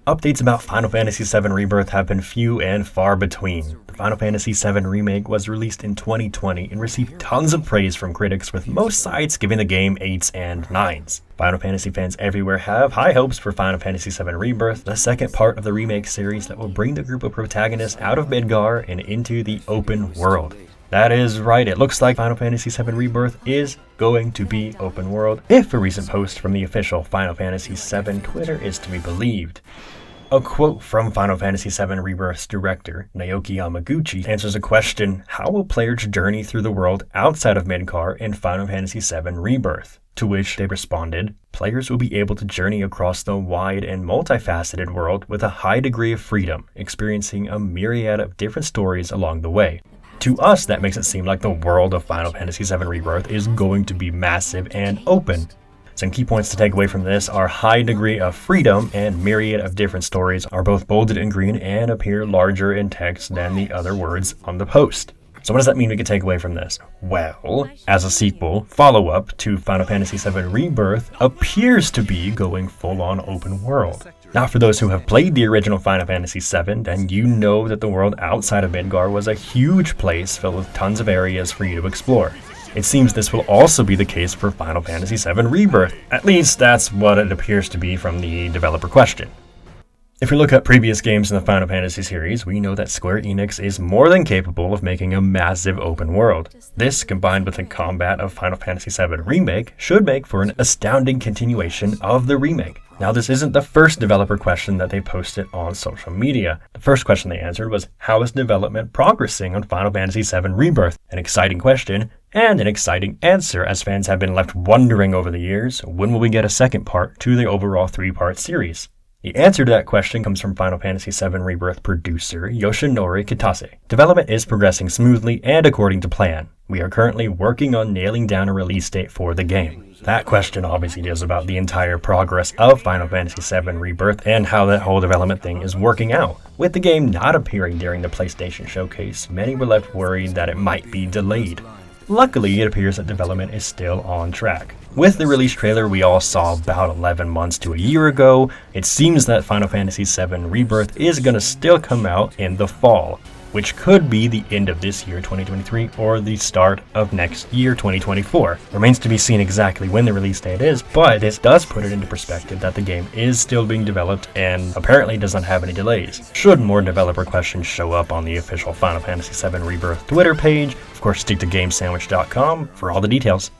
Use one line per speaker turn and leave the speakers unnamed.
Updates about Final Fantasy VII Rebirth have been few and far between. The Final Fantasy VII Remake was released in 2020 and received tons of praise from critics, with most sites giving the game 8s and 9s. Final Fantasy fans everywhere have high hopes for Final Fantasy VII Rebirth, the second part of the remake series that will bring the group of protagonists out of Midgar and into the open world. That is right, it looks like Final Fantasy VII Rebirth is going to be open world, if a recent post from the official Final Fantasy VII Twitter is to be believed. A quote from Final Fantasy VII Rebirth's director, Naoki Yamaguchi, answers a question: how will players journey through the world outside of Midgar in Final Fantasy VII Rebirth? To which they responded, players will be able to journey across the wide and multifaceted world with a high degree of freedom, experiencing a myriad of different stories along the way. To us, that makes it seem like the world of Final Fantasy VII Rebirth is going to be massive and open. Some key points to take away from this are high degree of freedom and myriad of different stories are both bolded in green and appear larger in text than the other words on the post. So what does that mean we could take away from this? Well, as a sequel, follow-up to Final Fantasy VII Rebirth appears to be going full-on open world. Now, for those who have played the original Final Fantasy VII, then you know that the world outside of Midgar was a huge place filled with tons of areas for you to explore. It seems this will also be the case for Final Fantasy VII Rebirth. At least that's what it appears to be from the developer question. If we look at previous games in the Final Fantasy series, we know that Square Enix is more than capable of making a massive open world. This, combined with the combat of Final Fantasy VII Remake, should make for an astounding continuation of the remake. Now, this isn't the first developer question that they posted on social media. The first question they answered was, how is development progressing on Final Fantasy VII Rebirth? An exciting question, and an exciting answer, as fans have been left wondering over the years, when will we get a second part to the overall 3-part series? The answer to that question comes from Final Fantasy VII Rebirth producer Yoshinori Kitase. Development is progressing smoothly and according to plan. We are currently working on nailing down a release date for the game. That question obviously is about the entire progress of Final Fantasy VII Rebirth and how that whole development thing is working out. With the game not appearing during the PlayStation Showcase, many were left worried that it might be delayed. Luckily, it appears that development is still on track. With the release trailer we all saw about 11 months to a year ago, it seems that Final Fantasy VII Rebirth is going to still come out in the fall, which could be the end of this year 2023 or the start of next year 2024. Remains to be seen exactly when the release date is, but this does put it into perspective that the game is still being developed and apparently does not have any delays. Should more developer questions show up on the official Final Fantasy VII Rebirth Twitter page, of course stick to GameSandwich.com for all the details.